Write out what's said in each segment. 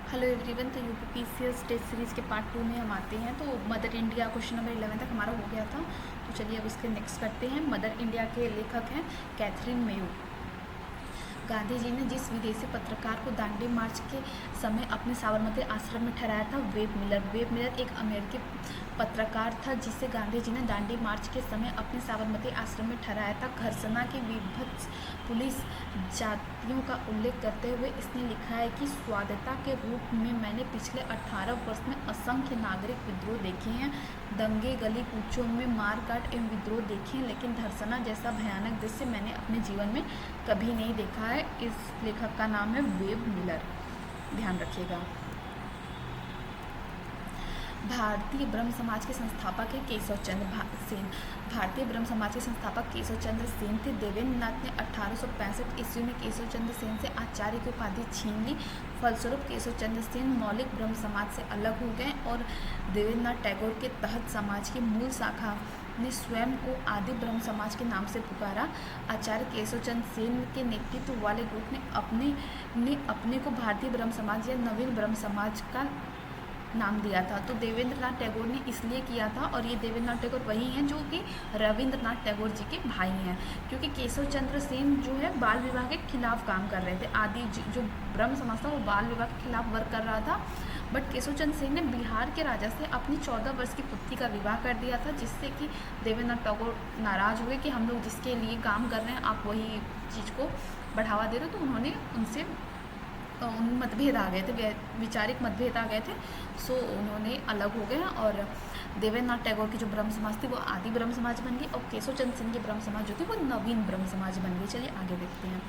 Hello everyone. तो UPPCS test series के part 2 में हम आते हैं। तो मदर इंडिया क्वेश्चन नंबर 11 तक हमारा हो गया था। तो चलिए अब इसके नेक्स्ट करते हैं। मदर इंडिया के लेखक हैं कैथरीन मेयो। गांधी जी ने जिस विदेशी पत्रकार को दांडी मार्च के समय अपने साबरमती आश्रम में ठहराया था, वेब मिलर एक अमेरिकी पत्रकार था जिसे गांधी जी ने दांडी मार्च के समय अपने साबरमती आश्रम में ठहराया था। घर्षणा की विभत्स पुलिस जातियों का उल्लेख करते हुए इसने लिखा है कि स्वायत्तता के रूप में मैंने पिछले 18 वर्ष में असंख्य नागरिक विद्रोह देखे हैं, दंगे, गली कूचों में मारकाट एवं विद्रोह देखे हैं, लेकिन धर्षणा जैसा भयानक दृश्य मैंने अपने जीवन में कभी नहीं देखा है। इस लेखक का नाम है वेब मिलर, ध्यान रखिएगा। भारतीय ब्रह्म समाज के संस्थापक है केशव चंद्र सेन। भारतीय ब्रह्म समाज के संस्थापक केशव चंद्र सेन थे। देवेंद्र नाथ ने 1865 ईस्वी में केशव चंद्र सेन से आचार्य की उपाधि छीन ली। फलस्वरूप केशव चंद्र सेन मौलिक ब्रह्म समाज से अलग हो गए और देवेंद्र नाथ टैगोर के तहत समाज की मूल शाखा ने स्वयं को आदि ब्रह्म समाज के नाम से पुकारा। आचार्य केशव चंद्र सेन के नेतृत्व वाले ग्रुप ने अपने को भारतीय ब्रह्म समाज या नवीन ब्रह्म समाज का नाम दिया था। तो देवेंद्र नाथ टैगोर ने इसलिए किया था, और ये देवेंद्र नाथ टैगोर वही हैं जो कि रविंद्रनाथ टैगोर जी के भाई हैं, क्योंकि केशव चंद्र सेन जो है बाल विवाह के खिलाफ काम कर रहे थे। आदि जो ब्रह्म समाज था वो बाल विवाह के खिलाफ वर्क कर रहा था। बट केशव चंद्र सेन ने बिहार के राजा से अपनी 14 वर्ष की पुत्री का विवाह कर दिया था, जिससे कि देवेंद्र नाथ टैगोर नाराज़ हुए कि हम लोग जिसके लिए काम कर रहे हैं आप वही चीज़ को बढ़ावा दे रहे हो। तो उन्होंने उनसे मतभेद आ गए थे, वैचारिक मतभेद आ गए थे। सो उन्होंने अलग हो गए और देवेंद्र नाथ टैगोर की जो ब्रह्म समाज थी वो आदि ब्रह्म समाज बन गई, और केशव चंद्र सेन की ब्रह्म समाज जो थी वो नवीन ब्रह्म समाज बन गई। चलिए आगे देखते हैं।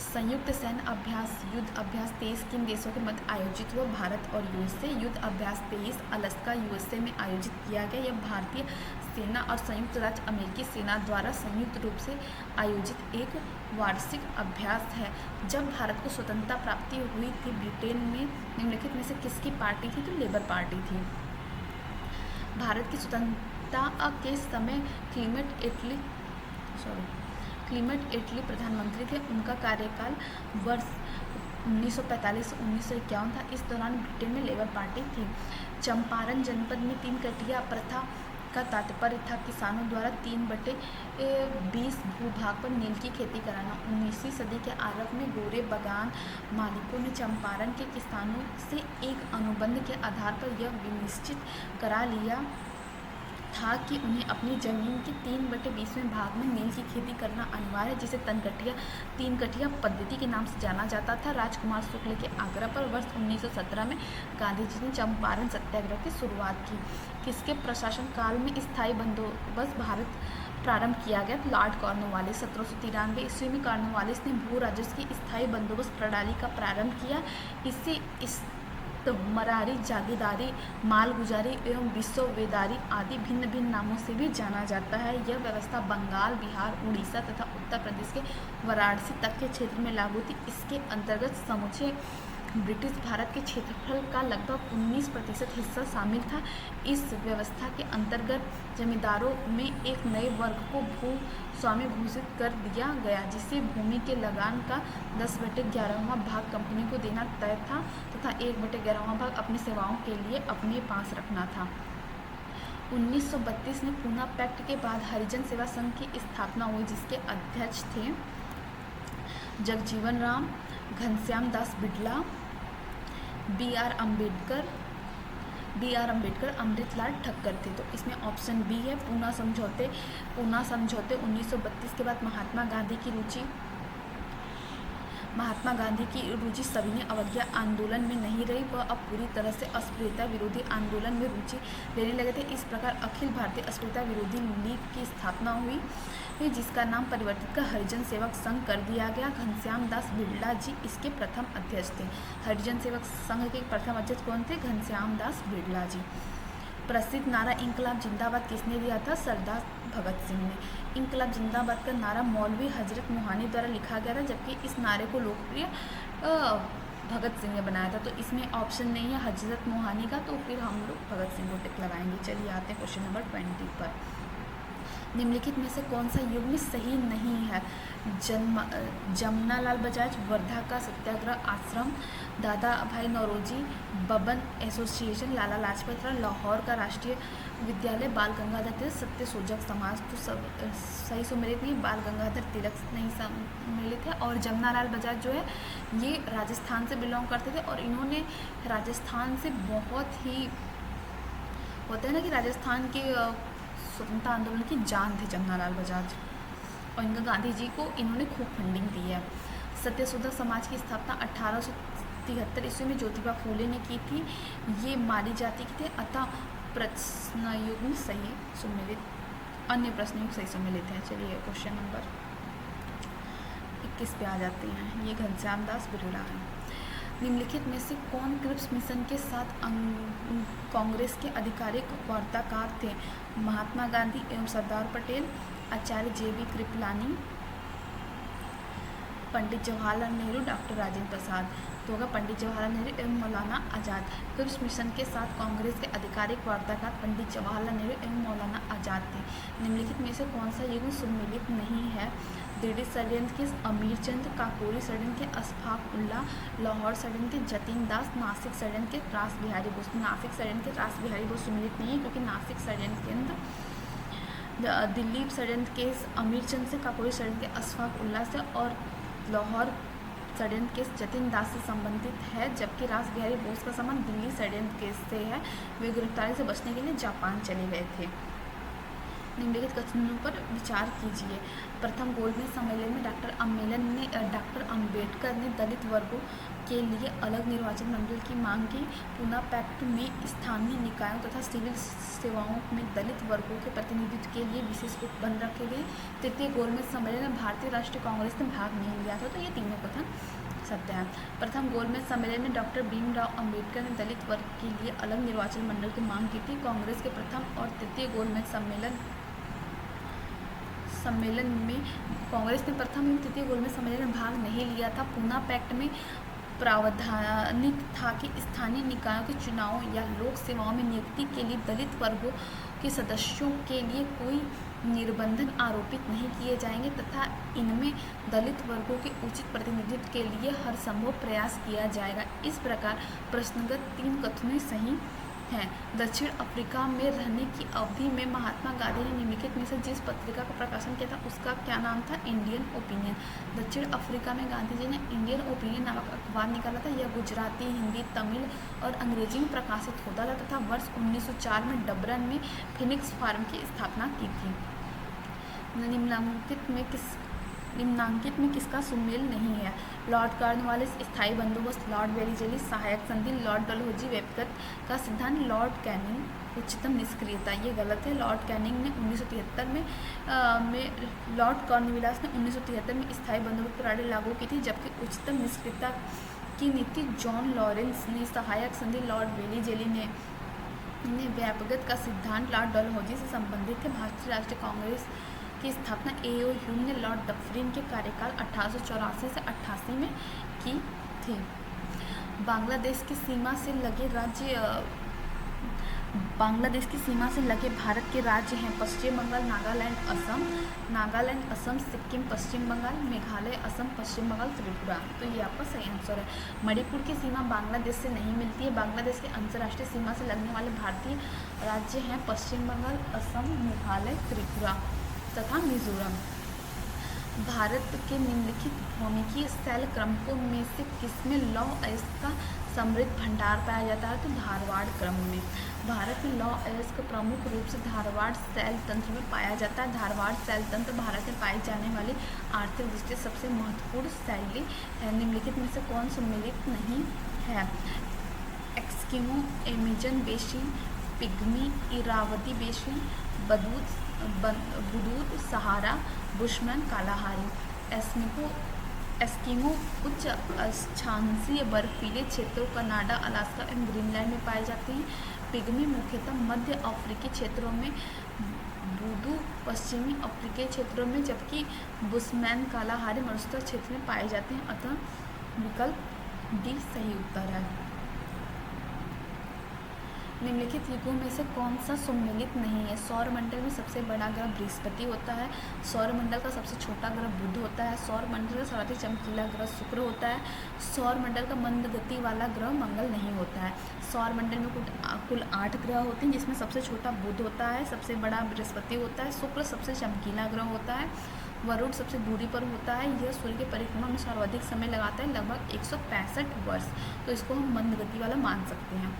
संयुक्त सैन्य अभ्यास युद्ध अभ्यास 23 किन देशों के मध्य आयोजित हुआ? भारत और यूएसए। युद्ध अभ्यास 23 अलास्का यूएसए में आयोजित किया गया। यह भारतीय सेना और संयुक्त राज्य अमेरिकी सेना द्वारा संयुक्त रूप से आयोजित एक वार्षिक अभ्यास है। जब भारत को स्वतंत्रता प्राप्ति हुई थी, ब्रिटेन में निम्नलिखित में से किसकी पार्टी थी? तो लेबर पार्टी थी। भारत की स्वतंत्रता के समय क्लीमेट एटली प्रधानमंत्री थे। उनका कार्यकाल वर्ष 1945 से 1951 था। इस दौरान ब्रिटेन में लेबर पार्टी थी। चंपारण जनपद में 3 कटिया प्रथा का तात्पर्य था किसानों द्वारा 3/20 भूभाग पर नील की खेती कराना। 19वीं सदी के आरंभ में गोरे बागान मालिकों ने चंपारण के किसानों से एक अनुबंध के आधार पर यह विनिश्चित करा लिया था कि उन्हें अपनी जमीन के 3/20वें भाग में नील की खेती करना अनिवार्य है, जिसे 3 कटिया पद्धति के नाम से जाना जाता था। राजकुमार शुक्ल के आग्रह पर वर्ष 1917 में गांधी जी ने चंपारण सत्याग्रह की शुरुआत की। किसके प्रशासन काल में स्थायी बंदोबस्त भारत प्रारंभ किया गया? Lord Cornwallis. 1793 ईस्वी में कॉर्नवालिस ने भू राजस्व की स्थायी बंदोबस्त प्रणाली का प्रारंभ किया। इससे मरारी, जागीरदारी, मालगुजारी एवं विश्ववेदारी आदि भिन्न भिन्न नामों से भी जाना जाता है। यह व्यवस्था बंगाल, बिहार, उड़ीसा तथा उत्तर प्रदेश के वाराणसी तक के क्षेत्र में लागू थी। इसके अंतर्गत समूचे ब्रिटिश भारत के क्षेत्रफल का लगभग 19% हिस्सा शामिल था। इस व्यवस्था के अंतर्गत जमींदारों में एक नए वर्ग को भू स्वामी घोषित कर दिया गया, जिसे भूमि के लगान का 10/11वां भाग कंपनी को देना तय था तथा 1/11वां भाग अपनी सेवाओं के लिए अपने पास रखना था। 1932 में पूना पैक्ट के बाद हरिजन सेवा संघ की स्थापना हुई, जिसके अध्यक्ष थे जगजीवन राम, घनश्याम दास बिड़ला, बी.आर. अम्बेडकर, अमृतलाल ठक्कर थे। तो इसमें ऑप्शन बी है पूना समझौते। 1932 के बाद महात्मा गांधी की रुचि सविनय अवज्ञा आंदोलन में नहीं रही। वह अब पूरी तरह से अस्पृश्यता विरोधी आंदोलन में रुचि लेने लगे थे। इस प्रकार अखिल भारतीय अस्पृश्यता विरोधी लीग की स्थापना हुई, जिसका नाम परिवर्तित कर हरिजन सेवक संघ कर दिया गया। घनश्याम दास बिड़ला जी इसके प्रथम अध्यक्ष थे। हरिजन सेवक संघ के प्रथम अध्यक्ष कौन थे? घनश्याम दास बिड़ला जी। प्रसिद्ध नारा इंकलाब जिंदाबाद किसने दिया था? सरदार भगत सिंह ने। इंकलाब जिंदाबाद का नारा मौलवी हजरत मोहानी द्वारा लिखा गया था, जबकि इस नारे को लोकप्रिय भगत सिंह ने बनाया था। तो इसमें ऑप्शन नहीं है हजरत मोहानी का, तो फिर हम लोग भगत सिंह को टिक लगाएंगे। चलिए आते हैं क्वेश्चन नंबर 20 पर। निम्नलिखित में से कौन सा युग्म सही नहीं है? जमनालाल बजाज, वर्धा का सत्याग्रह आश्रम, दादा भाई नौरोजी बब्बन एसोसिएशन, लाला लाजपत राय, लाहौर का राष्ट्रीय विद्यालय, बाल गंगाधर तिलक, सत्यशोधक समाज। तो सब सही सम्मिलित नहीं, बाल गंगाधर तिलक नहीं सम्मिलित है। और जमनालाल बजाज जो है ये राजस्थान से बिलोंग करते थे और इन्होंने राजस्थान से बहुत ही, होता है ना कि राजस्थान के स्वतंत्रता आंदोलन की जान थे जमनालाल बजाज, और इनका गांधी जी को इन्होंने खूब फंडिंग दी है। सत्यशोधक समाज की स्थापना 1873 ईस्वी में ज्योतिबा फूले ने की थी। ये माली जाति के थे, अतः प्रश्नयुग्म सही सम्मिलित, अन्य प्रश्नयुग्म सही सम्मिलित है। चलिए क्वेश्चन नंबर 21 पे आ जाते हैं। ये घनश्याम दास बिरुड़ा है। निम्नलिखित में से कौन क्रिप्स मिशन के साथ कांग्रेस के आधिकारिक वार्ताकार थे? महात्मा गांधी एवं सरदार पटेल, आचार्य JB कृपलानी, पंडित जवाहरलाल नेहरू, डॉक्टर राजेंद्र प्रसाद। तो होगा पंडित जवाहरलाल नेहरू एवं मौलाना आज़ाद। क्रिप्स मिशन के साथ कांग्रेस के आधिकारिक वार्ताकार पंडित जवाहरलाल नेहरू एवं मौलाना आज़ाद थे। निम्नलिखित में से कौन सा युग्म सम्मिलित नहीं है? दिल्ली षड्यंत्र के अमीरचंद, काकोरी षड्यंत्र के अशफाक उल्ला, लाहौर षड्यंत्र के जतीन दास, नासिक षड्यंत्र के रास बिहारी बोस। नासिक षड्यंत्र के रास बिहारी बोस सम्मिलित नहीं है क्योंकि नासिक षड्यंत्र के अंदर दिल्ली षड्यंत्र के अमीरचंद से, काकोरी षड्यंत्र के अशफाक उल्ला से और लाहौर षड्यंत्र केस जतीन दास से संबंधित है, जबकि रास बिहारी बोस का संबंध दिल्ली षड्यंत्र केस से है। वे गिरफ्तारी से बचने के लिए जापान चले गए थे। निम्नलिखित कथनों पर विचार कीजिए। प्रथम गोलमेज सम्मेलन में डॉक्टर अम्बेडकर ने दलित वर्गों के लिए अलग निर्वाचन मंडल की मांग की। पूना पैक्ट में स्थानीय निकायों तथा सिविल सेवाओं में दलित वर्गों के प्रतिनिधित्व के लिए विशेष उपबंध रखे गए। तृतीय गोलमेज सम्मेलन में भारतीय राष्ट्रीय कांग्रेस ने भाग नहीं लिया था। तो ये तीनों कथन सत्य है। प्रथम गोलमेज सम्मेलन में डॉक्टर भीमराव अंबेडकर ने दलित वर्ग के लिए अलग निर्वाचन मंडल की मांग की थी। कांग्रेस के प्रथम और तृतीय गोलमेज सम्मेलन में कांग्रेस ने प्रथम एवं तृतीय गोलमेज सम्मेलन में भाग नहीं लिया था। पूना पैक्ट में प्रावधानिक था कि स्थानीय निकायों के चुनावों या लोक सेवाओं में नियुक्ति के लिए दलित वर्गों के सदस्यों के लिए कोई निर्बंधन आरोपित नहीं किए जाएंगे तथा इनमें दलित वर्गों के उचित प्रतिनिधित्व के लिए हर संभव प्रयास किया जाएगा। इस प्रकार प्रश्नगत तीन कथनों सही हैं। दक्षिण अफ्रीका में रहने की अवधि में महात्मा गांधी ने निम्नलिखित में से जिस पत्रिका का प्रकाशन किया था उसका क्या नाम था? Indian opinion. दक्षिण अफ्रीका में गांधी जी ने इंडियन ओपिनियन नामक अखबार निकाला था। यह गुजराती, हिंदी, तमिल और अंग्रेजी में प्रकाशित होता था तथा वर्ष 1904 में डबरन में फिनिक्स फार्म की स्थापना की थी। निम्नांकित में किसका सुमेल नहीं है? लॉर्ड कॉर्नवालिस, स्थायी बंदोबस्त, लॉर्ड वेलीजेली, सहायक संधि, लॉर्ड डलहौजी, व्यक्तिगत का सिद्धांत, लॉर्ड कैनिंग, उच्चतम निष्क्रियता। ये गलत है। लॉर्ड कैनिंग ने 1973 में लॉर्ड कॉर्नवालिस ने 1973 में स्थायी बंदोबस्त प्रणाली लागू की थी, जबकि उच्चतम निष्क्रियता की नीति जॉन लॉरेंस ने, सहायक संधि लॉर्ड वेलीजेली ने, व्यक्तिगत का सिद्धांत लॉर्ड डलहौजी से संबंधित थे। भारतीय राष्ट्रीय कांग्रेस की स्थापना A.O. ह्यूम ने लॉर्ड डफरिन के कार्यकाल 1884 से 88 में की थी। बांग्लादेश की सीमा से लगे भारत के राज्य हैं पश्चिम बंगाल, नागालैंड, असम, सिक्किम, पश्चिम बंगाल, मेघालय, असम, पश्चिम बंगाल, त्रिपुरा। तो ये आपका सही आंसर है। मणिपुर की सीमा बांग्लादेश से नहीं मिलती है। बांग्लादेश के अंतर्राष्ट्रीय सीमा से लगने वाले भारतीय राज्य हैं पश्चिम बंगाल, असम, मेघालय, त्रिपुरा तथा मिजोरम। भारत के निम्नलिखित भौमिकीय शैल क्रमकों में से किसमें लौह अयस्क का समृद्ध भंडार पाया जाता है? तो धारवाड़ क्रम में। भारत में लौह अयस्क प्रमुख रूप से धारवाड़ शैल तंत्र में पाया जाता है। धारवाड़ शैल तंत्र भारत में पाई जाने वाली आर्थिक दृष्टि से सबसे महत्वपूर्ण शैली है। निम्नलिखित में से कौन सम्मिलित नहीं है? Eskimo, Amazon basin, pygmy, Irrawaddy basin, बुदूत, सहारा, बुशमैन, कालाहारी। एस्किमो उच्च अक्षांशीय बर्फीले क्षेत्रों कनाडा, अलास्का एवं ग्रीनलैंड में पाए जाते हैं। पिग्मी मुख्यतः मध्य अफ्रीकी क्षेत्रों में, बुदू पश्चिमी अफ्रीकी क्षेत्रों में, जबकि बुशमैन, कालाहारी मरुस्थल क्षेत्र में पाए जाते हैं। अतः विकल्प डी सही उत्तर है। निम्नलिखित युगों में से कौन सा सुमेलित नहीं है? सौर मंडल में सबसे बड़ा ग्रह बृहस्पति होता है, सौर मंडल का सबसे छोटा ग्रह बुध होता है, सौर मंडल का सर्वाधिक चमकीला ग्रह शुक्र होता है, सौर मंडल का मंद गति वाला ग्रह मंगल नहीं होता है। सौर मंडल में कुल 8 ग्रह होते हैं, जिसमें सबसे छोटा बुध होता है, सबसे बड़ा बृहस्पति होता है, शुक्र सबसे चमकीला ग्रह होता है, वरुण सबसे दूरी पर होता है। यह सूर्य के परिक्रमा में सर्वाधिक समय लगाता है, लगभग 165 वर्ष, तो इसको हम मंद गति वाला मान सकते हैं।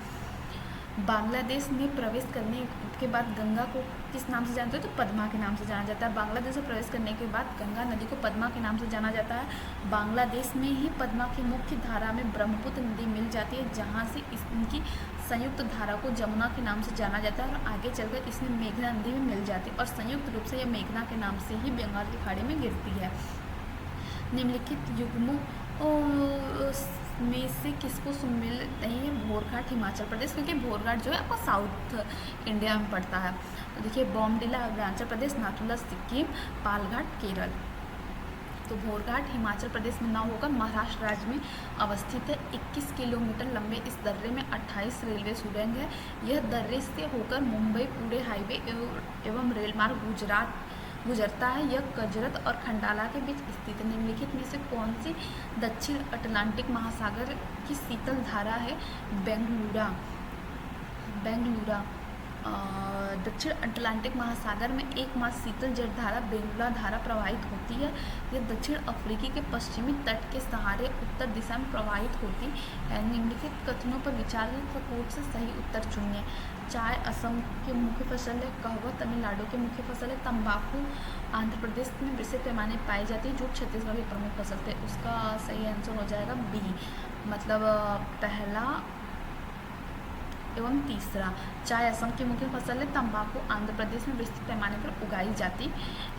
बांग्लादेश में प्रवेश करने के बाद गंगा को किस नाम से जानते हैं? तो पद्मा के नाम से जाना जाता है। बांग्लादेश में प्रवेश करने के बाद गंगा नदी को पद्मा के नाम से जाना जाता है। बांग्लादेश में ही पद्मा की मुख्य धारा में ब्रह्मपुत्र नदी मिल जाती है, जहाँ से इनकी संयुक्त धारा को जमुना के नाम से जाना जाता है और आगे चलकर इसमें मेघना नदी में मिल जाती है और संयुक्त रूप से यह मेघना के नाम से ही बंगाल की खाड़ी में गिरती है। निम्नलिखित युग्मों में से किसको सुमेलित नहीं है? भोरघाट हिमाचल प्रदेश, क्योंकि भोरघाट जो है आपका साउथ इंडिया में पड़ता है। तो देखिए बॉमडिला अरुणाचल प्रदेश, नाथुला सिक्किम, पालघाट केरल। तो भोरघाट हिमाचल प्रदेश में न होकर महाराष्ट्र राज्य में अवस्थित है। 21 किलोमीटर लंबे इस दर्रे में 28 रेलवे सुरंग है। यह दर्रे से होकर मुंबई पुणे हाईवे एवं रेल मार्ग गुजरता है। यह कजरत और खंडाला के बीच स्थित है। निम्नलिखित में से कौन सी दक्षिण अटलांटिक महासागर की शीतल धारा है? बेंगलुरा। दक्षिण अटलांटिक महासागर में एकमात्र शीतल जलधारा बेंगुला धारा प्रवाहित होती है। यह दक्षिण अफ्रीकी के पश्चिमी तट के सहारे उत्तर दिशा में प्रवाहित होती है। निम्नलिखित कथनों पर विचार करें, कोट से सही उत्तर चुनिए। चाय असम की मुख्य फसल है, कहवा तमिलनाडु की मुख्य फसल है, तंबाकू आंध्र प्रदेश में विशेष पैमाने पाई जाती है, जूट छत्तीसगढ़ की प्रमुख फसल थे। उसका सही आंसर हो जाएगा बी, मतलब पहला एवं तीसरा। चाय असम की मुख्य फसल है, तंबाकू आंध्र प्रदेश में विस्तृत पैमाने पर उगाई जाती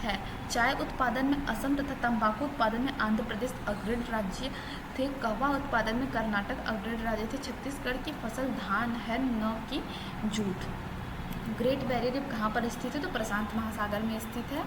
है। चाय उत्पादन में असम तथा तंबाकू उत्पादन में आंध्र प्रदेश अग्रणी राज्य थे। कहवा उत्पादन में कर्नाटक अग्रणी राज्य थे। छत्तीसगढ़ की फसल धान है, न कि जूट। ग्रेट बैरियर रीफ कहाँ पर स्थित है? तो प्रशांत महासागर में स्थित है।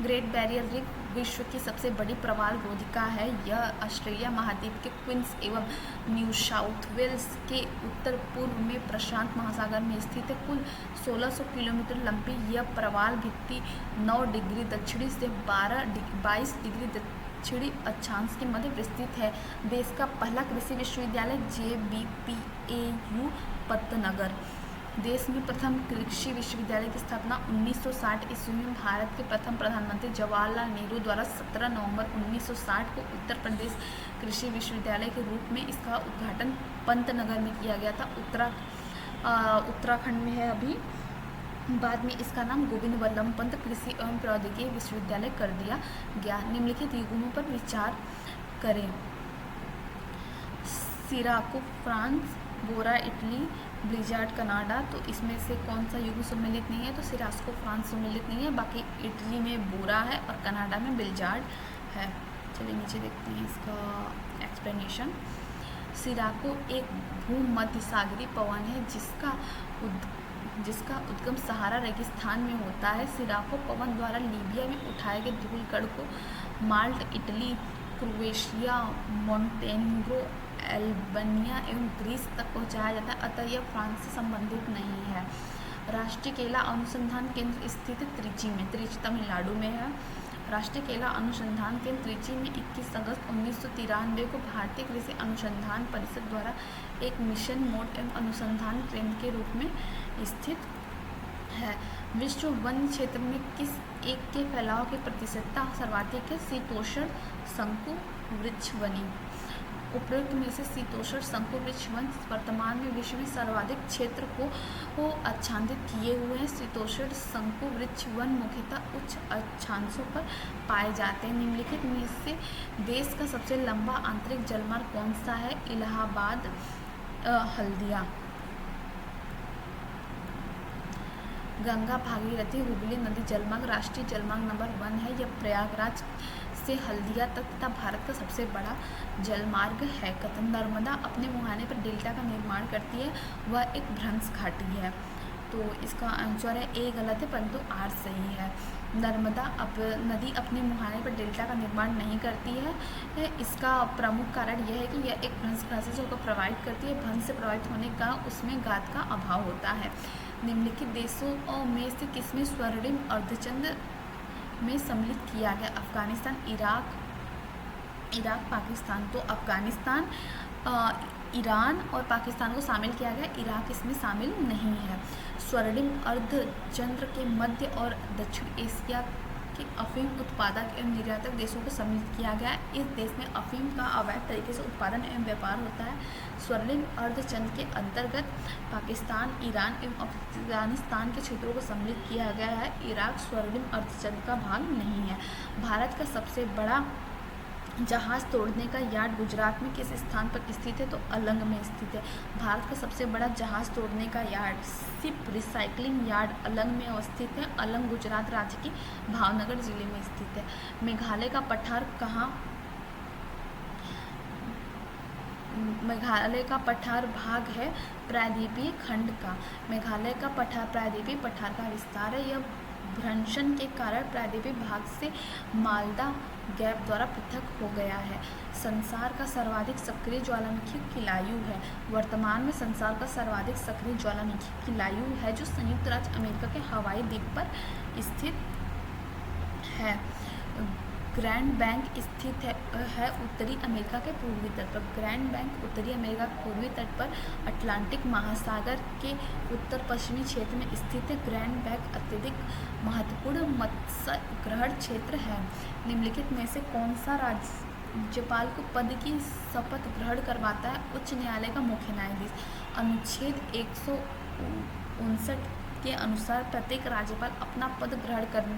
ग्रेट बैरियर रीफ विश्व की सबसे बड़ी प्रवाल रोधिका है। यह ऑस्ट्रेलिया महाद्वीप के क्वींस एवं न्यू साउथ वेल्स के उत्तर पूर्व में प्रशांत महासागर में स्थित है। कुल 1600 किलोमीटर लंबी यह प्रवाल भित्ति 9 डिग्री दक्षिणी से 22 डिग्री दक्षिणी अक्षांश के मध्य विस्तृत है। देश का पहला कृषि विश्वविद्यालय JBPAU पत्तनगर। देश में प्रथम कृषि विश्वविद्यालय की स्थापना 1960 ईस्वी में भारत के प्रथम प्रधानमंत्री जवाहरलाल नेहरू द्वारा 17 नवंबर 1960 को उत्तर प्रदेश कृषि विश्वविद्यालय के रूप में इसका उद्घाटन पंतनगर में किया गया था। उत्तराखंड में है अभी। बाद में इसका नाम गोविंद वल्लभ पंत कृषि एवं प्रौद्योगिकी विश्वविद्यालय कर दिया गया। निम्नलिखित युग्मों पर विचार करें। सिराको फ्रांस, बोरा इटली, ब्लिजार्ड कनाडा। तो इसमें से कौन सा युग्म सम्मिलित नहीं है? तो सिरास्को फ्रांस सम्मिलित नहीं है, बाकी इटली में बोरा है और कनाडा में ब्लिजार्ड है। चलिए नीचे देखते हैं इसका एक्सप्लेनेशन। सिराको एक भूमध्य सागरीय पवन है जिसका उद्गम सहारा रेगिस्तान में होता है। सिराको पवन द्वारा लीबिया में उठाए गए धूल कण को malt, Italy, Croatia, Montenegro, Albania एवं ग्रीस तक पहुंचाया जाता है, अतः यह फ्रांस से संबंधित नहीं है। राष्ट्रीय केला अनुसंधान केंद्र स्थित त्रिची में, त्रिची तमिलनाडु में है। राष्ट्रीय केला अनुसंधान केंद्र त्रिची में 21 अगस्त 1993 को भारतीय कृषि अनुसंधान परिषद द्वारा एक मिशन मोड एवं अनुसंधान केंद्र के रूप में स्थित है। विश्व वन क्षेत्र में किस एक के फैलाव की प्रतिशतता सर्वाधिक है? शीतोष्ण शंकु वृक्ष वनी। उपरोक्त में से शीतोष्ण शंकु वृक्ष वन वर्तमान में विश्व में सर्वाधिक क्षेत्र को आच्छादित किए हुए हैं। शीतोष्ण शंकु वृक्ष वन मुख्यतः उच्च अक्षांशों पर पाए जाते हैं। निम्नलिखित में से देश का सबसे लंबा आंतरिक जलमार्ग कौन सा है? इलाहाबाद हल्दिया। गंगा भागीरथी हुगली नदी जलमार्ग राष्ट्रीय जलमार्ग नंबर 1 है। यह प्रयागराज से हल्दिया तक तथा भारत का सबसे बड़ा जलमार्ग है। कथन नर्मदा अपने मुहाने पर डेल्टा का निर्माण करती है, वह एक भ्रंश घाटी है। तो तो इसका आंसर है ए गलत है, परंतु आर सही है। नर्मदा नदी अपने मुहाने पर डेल्टा का निर्माण नहीं करती है। इसका प्रमुख कारण यह है कि यह एक भ्रंश ग्रसित होकर प्रभावित करती है। भ्रंश से प्रभावित होने का उसमें गाद का अभाव होता है। निम्नलिखित देशों में से किसमें स्वर्णिम अर्धचंद्र में सम्मिलित किया गया? अफगानिस्तान, इराक, पाकिस्तान। तो अफगानिस्तान, ईरान और पाकिस्तान को शामिल किया गया, इराक इसमें शामिल नहीं है। स्वर्णिम अर्धचंद्र के मध्य और दक्षिण एशिया के अफीम उत्पादक एवं निर्यातक देशों को सम्मिलित किया गया है। इस देश में अफीम का अवैध तरीके से उत्पादन एवं व्यापार होता है। स्वर्णिम अर्धचंद्र के अंतर्गत पाकिस्तान, ईरान एवं अफगानिस्तान के क्षेत्रों को सम्मिलित किया गया है। इराक स्वर्णिम अर्धचंद्र का भाग नहीं है। भारत का सबसे बड़ा जहाज़ तोड़ने का यार्ड गुजरात में किस स्थान पर स्थित है? तो अलंग में स्थित है। भारत का सबसे बड़ा जहाज़ तोड़ने का yard ship recycling yard Alang में अवस्थित है। अलंग गुजरात राज्य की भावनगर जिले में स्थित है। मेघालय का पठार कहाँ? मेघालय का पठार भाग है प्रायद्वीपीय खंड का। मेघालय का पठार प्रायद्वीपीय पठार का विस्तार है। यह भ्रंशन के कारण प्रायद्वीपीय भाग से मालदा गैप द्वारा पृथक हो गया है। संसार का सर्वाधिक सक्रिय ज्वालामुखी किलायु है। वर्तमान में संसार का सर्वाधिक सक्रिय ज्वालामुखी किलायु है जो संयुक्त राज्य अमेरिका के हवाई द्वीप पर स्थित है। ग्रैंड बैंक स्थित है उत्तरी अमेरिका के पूर्वी तट पर। ग्रैंड बैंक उत्तरी अमेरिका के पूर्वी तट पर अटलांटिक महासागर के उत्तर पश्चिमी क्षेत्र में स्थित है। ग्रैंड बैंक अत्यधिक महत्वपूर्ण मत्स्य ग्रहण क्षेत्र है। निम्नलिखित में से कौन सा राज्यपाल को पद की शपथ ग्रहण करवाता है? उच्च न्यायालय का मुख्य न्यायाधीश। अनुच्छेद 159 के अनुसार प्रत्येक राज्यपाल अपना पद ग्रहण करने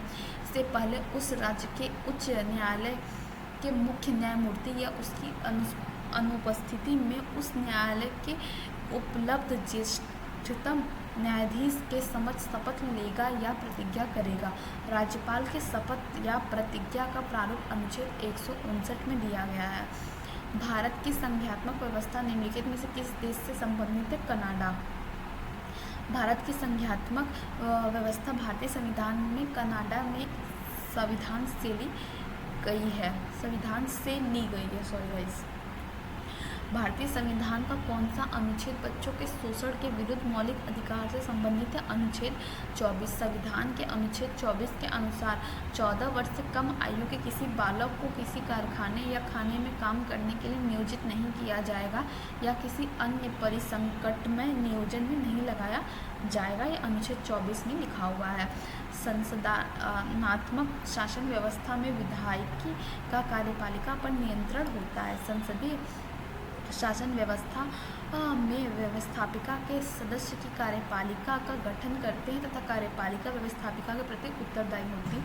से पहले उस राज्य के उच्च न्यायालय के मुख्य न्यायमूर्ति या उसकी अनुपस्थिति में उस न्यायालय के उपलब्ध ज्येष्ठतम न्यायाधीश के समक्ष शपथ लेगा या प्रतिज्ञा करेगा। राज्यपाल के शपथ या प्रतिज्ञा का प्रारूप अनुच्छेद 159 में दिया गया है। भारत की संघात्मक व्यवस्था निम्नलिखित में से किस देश से संबंधित है? कनाडा। भारत की संघात्मक व्यवस्था भारतीय संविधान में कनाडा में संविधान से ली गई है। भारतीय संविधान का कौन सा अनुच्छेद बच्चों के शोषण के विरुद्ध मौलिक अधिकार से संबंधित है? अनुच्छेद 24। संविधान के अनुच्छेद 24 के अनुसार 14 वर्ष से कम आयु के किसी बालक को किसी कारखाने या खाने में काम करने के लिए नियोजित नहीं किया जाएगा या किसी अन्य परिसंकटमय नियोजन में नहीं लगाया जाएगा। यह अनुच्छेद 24 में लिखा हुआ है। संसदनात्मक शासन व्यवस्था में विधायिकी का कार्यपालिका पर नियंत्रण होता है। संसदीय शासन व्यवस्था में व्यवस्थापिका के सदस्य की कार्यपालिका का गठन करते हैं तथा कार्यपालिका व्यवस्थापिका के प्रति उत्तरदायी होती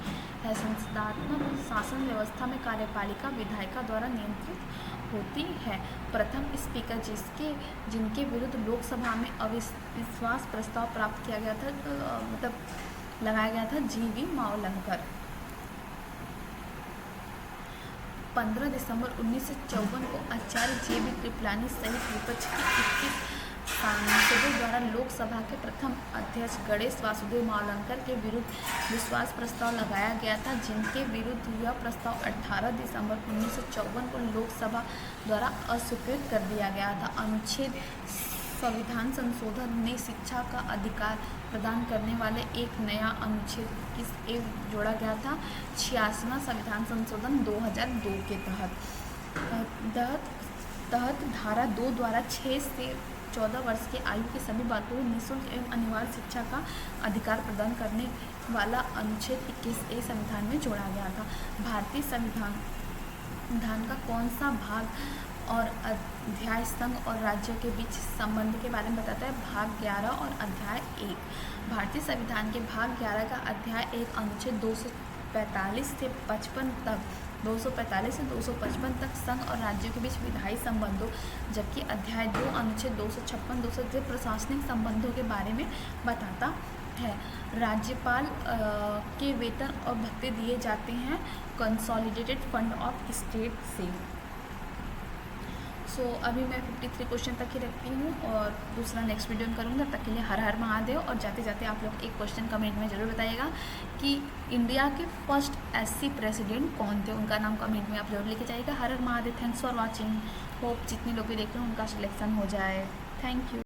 है। संसदनात्मक शासन व्यवस्था में कार्यपालिका विधायिका द्वारा नियंत्रित होती है। प्रथम स्पीकर जिनके विरुद्ध लोकसभा में अविश्वास प्रस्ताव प्राप्त किया गया था लगाया गया था GV मावलंकर। 15 दिसंबर 1954 को आचार्य JB कृपलानी सहित विपक्ष की 21 सांसदों द्वारा लोकसभा के प्रथम अध्यक्ष गणेश वासुदेव मावलंकर के विरुद्ध विश्वास प्रस्ताव लगाया गया था, जिनके विरुद्ध यह प्रस्ताव 18 दिसंबर 1954 को लोकसभा द्वारा अस्वीकृत कर दिया गया था। अनुच्छेद संविधान संशोधन ने शिक्षा का अधिकार प्रदान करने वाले एक नया अनुच्छेद जोड़ा गया था। 86वां संविधान संशोधन 2002 के तहत धारा 2 द्वारा 6 से 14 वर्ष की आयु के सभी बालकों को निःशुल्क एवं अनिवार्य शिक्षा का अधिकार प्रदान करने वाला अनुच्छेद 21A संविधान में जोड़ा गया था। भारतीय संविधान का कौन सा भाग और अध्याय संघ और राज्यों के बीच संबंध के बारे में बताता है? भाग 11 और अध्याय 1। भारतीय संविधान के भाग 11 का अध्याय 1 अनुच्छेद 245 से 55 तक 245 से 255 तक संघ और राज्यों के बीच विधायी संबंधों, जबकि अध्याय 2 अनुच्छेद 256-260 प्रशासनिक संबंधों के बारे में बताता है। राज्यपाल के वेतन और भत्ते दिए जाते हैं कंसोलिडेटेड फंड ऑफ स्टेट से। सो अभी मैं 53 क्वेश्चन तक ही रखती हूँ और दूसरा नेक्स्ट वीडियो में करूँगा। तब तक के लिए हर हर महादेव। और जाते जाते आप लोग एक क्वेश्चन कमेंट में ज़रूर बताइएगा कि इंडिया के फर्स्ट SC प्रेसिडेंट कौन थे, उनका नाम कमेंट में आप जरूर लेके जाइएगा। हर हर Mahadev. Thanks for watching. Hope जितने लोग भी देख रहे हैं उनका सिलेक्शन हो जाए। Thank you.